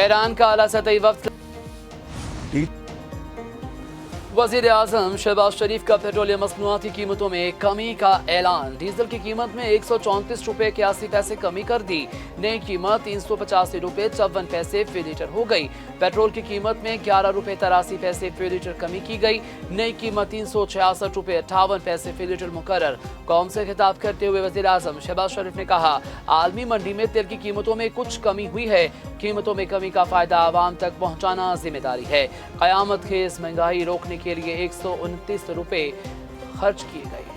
Iran का आला सतही वफ्द। वज़ीर आज़म शहबाज शरीफ का पेट्रोलियम मसनूआत की कीमतों में कमी का ऐलान। डीजल की कीमत में 134 रुपये 81 पैसे कमी कर दी। नई कीमत 385 रुपये 54 पैसे फी लीटर हो गई। पेट्रोल की कीमत में 11 रुपये 83 पैसे फी लीटर कमी की गई। नई कीमत 366 रुपये 58 पैसे फी लीटर मुकर्रर। कौम से खिताब करते हुए वज़ीर आज़म शहबाज शरीफ ने कहा, आलमी मंडी में तेल की कीमतों में कुछ कमी हुई है। कीमतों में कमी का फायदा आवाम तक पहुँचाना जिम्मेदारी है। क़यामत खेज़ महंगाई रोकने के लिए 129 रुपये खर्च किए गए।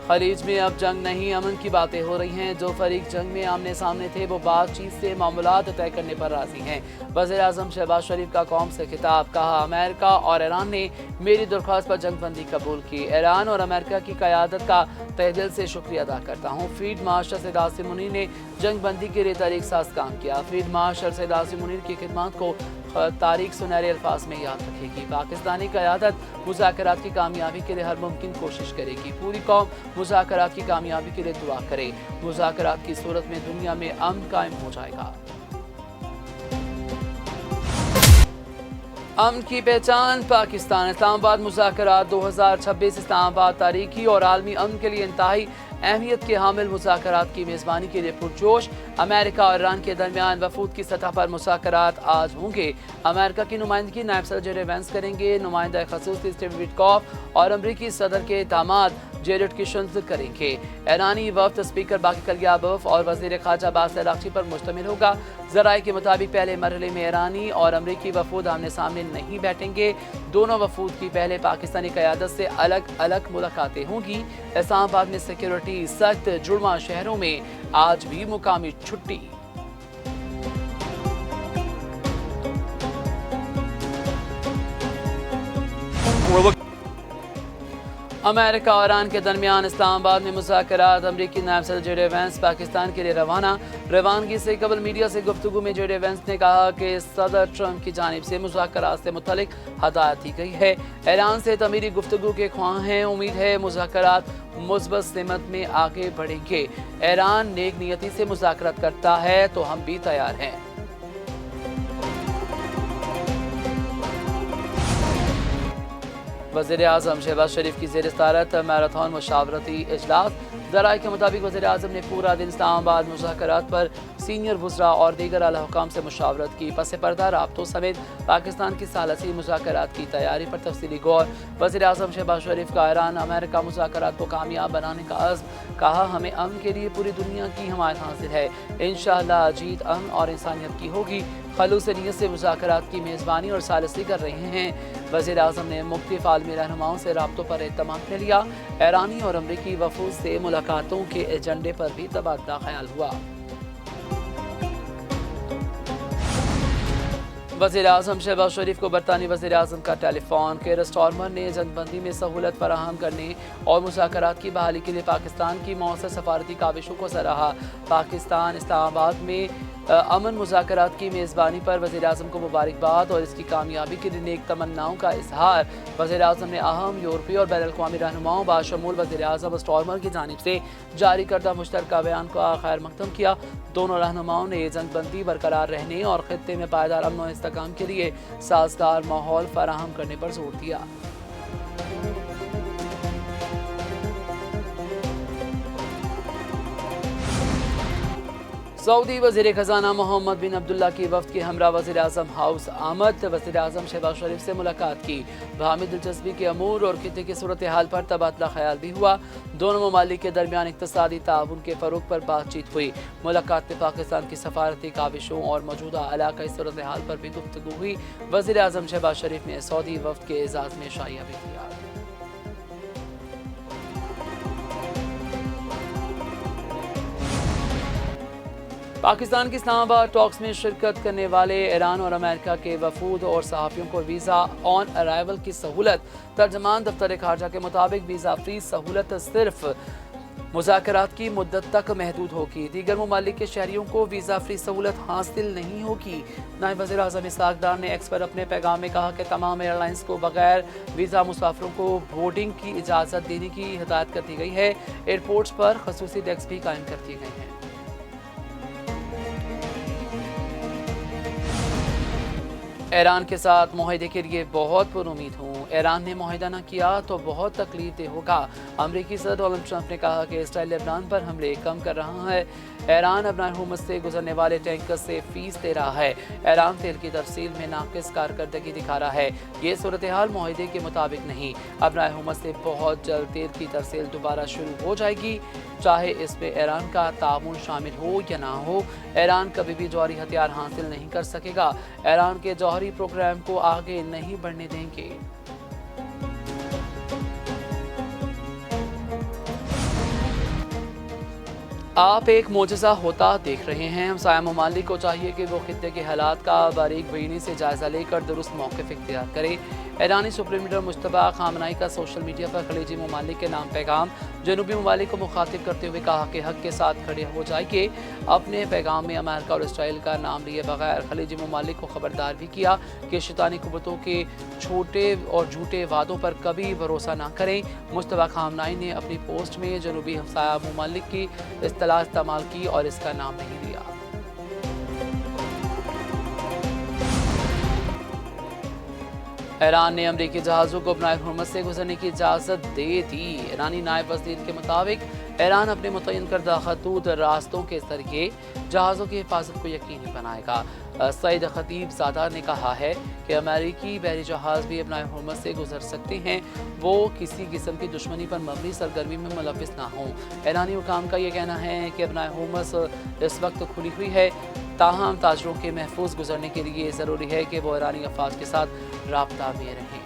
खलीज में अब जंग नहीं, अमन की बातें हो रही हैं। जो फरीक जंग में आमने सामने थे वो बातचीत से मामलात तय करने पर राजी हैं। वज़ीर आज़म शहबाज शरीफ का कौम से खिताब। कहा, अमेरिका और ईरान ने मेरी दरख्वास्त पर जंग बंदी कबूल की। ईरान और अमेरिका की क़यादत का तहे दिल से शुक्रिया अदा करता हूँ। फील्ड मार्शल सैयद आसिम मुनीर ने जंग बंदी के लिए तारीख साज काम किया। फील्ड मार्शल सैयद आसिम मुनीर की खिदमत को तारीख सुनहरे अल्फाज में याद रखेगी। पाकिस्तानी क़यादत मुज़ाकरात की कामयाबी के लिए हर मुमकिन कोशिश करेगी। पूरी कौम मुज़ाकरात की कामयाबी के लिए दुआ करे। मुज़ाकरात की सूरत में दुनिया में अमन कायम हो जाएगा। अमन की पहचान पाकिस्तान। इस्लामाबाद मुज़ाकरात 2026 इस्लामाबाद तारीखी और आलमी अमन के लिए इंतहाई अहमियत के हामिल मुज़ाकरात की मेज़बानी के लिए पुरजोश। अमेरिका और ईरान के दरमियान वफूद की सतह पर मुज़ाकरात आज होंगे। अमेरिका की नुमाइंदगी नायब सदर जेरेड वेंस करेंगे। नुमाइंदा ख़ुसूसी स्टीव विटकॉफ और अमरीकी सदर के दामाद जेरेड किशनर करेंगे। ईरानी वफ्द स्पीकर बाकी कलियाबफ और वज़ीर ख़ारजा अब्बास अराग़ची पर मुश्तमिल होगा। ज़राए के मुताबिक पहले मरहले में ईरानी और अमरीकी वफूद आमने सामने नहीं बैठेंगे। दोनों वफूद की पहले पाकिस्तानी क़यादत से अलग अलग मुलाकातें होंगी। इस्लामाबाद में सिक्योरिटी सख्त, जुड़वा शहरों में आज भी मुकामी छुट्टी। अमेरिका और ईरान के दरमियान इस्लामाबाद में मुज़ाकरात। अमरीकी नायब सदर जेरेड वेंस पाकिस्तान के लिए रवाना। रवानगी से कबल मीडिया से गुफ्तगू में जेरेड वेंस ने कहा कि सदर ट्रंप की जानिब से मुज़ाकरात से मुतल्लिक हदायत दी गई है। ईरान से तमीरी गुफ्तगू के ख्वाह हैं। उम्मीद है मुज़ाकरात मुस्बत सिमत में आगे बढ़ेंगे। ईरान नेक नियती से मुज़ाकरात करता है तो हम भी तैयार हैं। वज़ीर आज़म शहबाज शरीफ की ज़ेर सदारत मैराथन मुशावरती इजलास। ज़राए के मुताबिक वज़ीर आज़म ने पूरा दिन इस्लामाबाद मुज़ाकरात पर सीनियर वज़रा और दीगर आला हुकाम से मुशावरत की। पस पर्दा राब्तों समेत पाकिस्तान की सालसी मुज़ाकरात की तैयारी पर तफसीली गौर। वज़ीर आज़म शहबाज शरीफ का ईरान अमेरिका मुज़ाकरात को कामयाब बनाने का अज़्म। कहा, हमें अमन के लिए पूरी दुनिया की हिमायत हासिल है। इंशाअल्लाह जीत अमन और इंसानियत की होगी। खलूस नीयत से मुज़ाकरात की मेज़बानी और सालसी कर रहे हैं। वज़ीर आज़म ने मुख्तलिफ़ आलमी रहनुमाओं से राब्तों पर एहतमाम कर लिया। ईरानी और अमरीकी वफूद से मुलाकातों के एजेंडे पर भी तबादला ख्याल हुआ। वज़ीर आज़म शहबाज शरीफ को बरतानी वज़ीर आज़म का टेलीफोन। केयर स्टारमर ने जंगबंदी में सहूलत फराहम करने और मुज़ाकरात की बहाली के लिए पाकिस्तान की मौसर सफारती काविशों को सराहा। पाकिस्तान इस्लामाबाद में अमन मुज़ाकरात की मेज़बानी पर वज़ीर आज़म को मुबारकबाद और इसकी कामयाबी के लिए नेक तमन्नाओं का इजहार। वज़ीर आज़म ने अहम यूरोपीय और बैनुल-अक़वामी रहनुमाओं बाशमूल वज़ीर आज़म स्टारमर की जानिब से जारी करदा मुश्तरका बयान का खैर मकदम किया। दोनों रहनुमाओं ने जंगबंदी बरकरार रहने और खित्ते में पायदार अमन और इस्तेहकाम के लिए साजगार माहौल फराहम करने पर जोर दिया। सऊदी वज़ीर ख़ज़ाना मोहम्मद बिन अब्दुल्ला की वफ़द के हमरा वज़ीर आज़म हाउस आमद। वज़ीर आज़म शहबाज शरीफ से मुलाकात की। बाहमी दिलचस्पी के अमूर और खित्ते की सूरत हाल पर तबादला ख्याल भी हुआ। दोनों ममालिक के दरमियान इक़्तिसादी ताउन के फ़रोग़ पर बातचीत हुई। मुलाकात में पाकिस्तान की सफारती काविशों और मौजूदा इलाक़ाई सूरत हाल पर भी गुफ्तगू हुई। वज़ीर आज़म शहबाज शरीफ ने सऊदी वफ़द के एज़ाज़ में शाइया भी किया। पाकिस्तान की इस्लामाबाद टॉक्स में शिरकत करने वाले ईरान और अमेरिका के वफूद और सहाफ़ियों को वीज़ा ऑन अराइवल की सहूलत। तर्जमान दफ्तर खारजा के मुताबिक वीज़ा फ्री सहूलत सिर्फ मुज़ाकरात की मुद्दत तक महदूद होगी। दीगर ममालिक के शहरियों को वीज़ा फ्री सहूलत हासिल नहीं होगी। नायब वज़ीर आज़म इसहाक़ डार ने एक्स पर अपने पैगाम में कहा कि तमाम एयरलाइंस को बगैर वीज़ा मुसाफिरों को बोर्डिंग की इजाज़त देने की हिदायत कर दी गई है। एयरपोर्ट्स पर ख़ुसूसी डेस्क भी कायम कर दिए गए हैं। ایران کے ساتھ معاہدے کے لیے بہت پر امید ہوں۔ ایران نے معاہدہ نہ کیا تو بہت تکلیف دہ ہوگا۔ امریکی صدر ڈونلڈ ٹرمپ نے کہا کہ اسرائیل لبنان پر حملے کم کر رہا ہے۔ ایران ابنائے ہرمز سے گزرنے والے ٹینکر سے فیس دے رہا ہے۔ ایران تیل کی ترسیل میں ناقص کارکردگی دکھا رہا ہے۔ یہ صورتحال معاہدے کے مطابق نہیں۔ ابنائے ہرمز سے بہت جلد تیل کی ترسیل دوبارہ شروع ہو جائے گی، چاہے اس میں ایران کا تعاون شامل ہو یا نہ ہو۔ ایران کبھی بھی جوہری ہتھیار حاصل نہیں کر سکے گا۔ ایران کے جوہری پروگرام کو آگے نہیں بڑھنے دیں گے۔ آپ ایک معجزہ ہوتا دیکھ رہے ہیں۔ ہمسایہ ممالک کو چاہیے کہ وہ خطے کے حالات کا باریک بینی سے جائزہ لے کر درست موقف اختیار کرے۔ ایرانی سپریم لیڈر مجتبیٰ خامنہئی کا سوشل میڈیا پر خلیجی ممالک کے نام پیغام۔ جنوبی ممالک کو مخاطب کرتے ہوئے کہا کہ حق کے ساتھ کھڑے ہو جائے کہ اپنے پیغام میں امریکہ اور اسرائیل کا نام لیے بغیر خلیجی ممالک کو خبردار بھی کیا کہ شیطانی قوتوں کے چھوٹے اور جھوٹے وعدوں پر کبھی بھروسہ نہ کریں۔ مجتبیٰ خامنہئی نے اپنی پوسٹ میں جنوبی ہمسایہ ممالک کی اصطلاح استعمال کی اور اس کا نام نہیں لیا۔ ایران نے امریکی جہازوں کو ابنائے ہرمز سے گزرنے کی اجازت دے دی۔ ایرانی نائب وزیر کے مطابق ایران اپنے متعین کردہ خطوط راستوں کے ذریعے جہازوں کی حفاظت کو یقینی بنائے گا۔ سعید خطیب زادہ نے کہا ہے کہ امریکی بحری جہاز بھی ابنائے ہرمز سے گزر سکتے ہیں، وہ کسی قسم کی دشمنی پر مبنی سرگرمی میں ملوث نہ ہوں۔ ایرانی حکام کا یہ کہنا ہے کہ ابنائے ہرمز اس وقت کھلی ہوئی ہے، تاہم تاجروں کے محفوظ گزرنے کے لیے ضروری ہے کہ وہ ایرانی افواج کے ساتھ رابطہ میں رہیں۔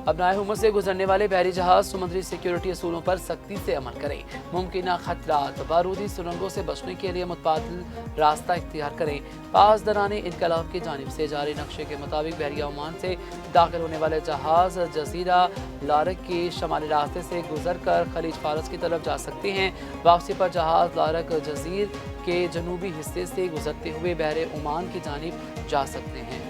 ابنائے ہرمز سے گزرنے والے بحری جہاز سمندری سیکیورٹی اصولوں پر سختی سے عمل کریں۔ ممکنہ خطرات، بارودی سرنگوں سے بچنے کے لیے متبادل راستہ اختیار کریں۔ پاسداران انقلاب کی جانب سے جاری نقشے کے مطابق بحریہ عمان سے داخل ہونے والے جہاز جزیرہ لارک کے شمالی راستے سے گزر کر خلیج فارس کی طرف جا سکتے ہیں۔ واپسی پر جہاز لارک جزیر کے جنوبی حصے سے گزرتے ہوئے بحر عمان کی جانب جا سکتے ہیں۔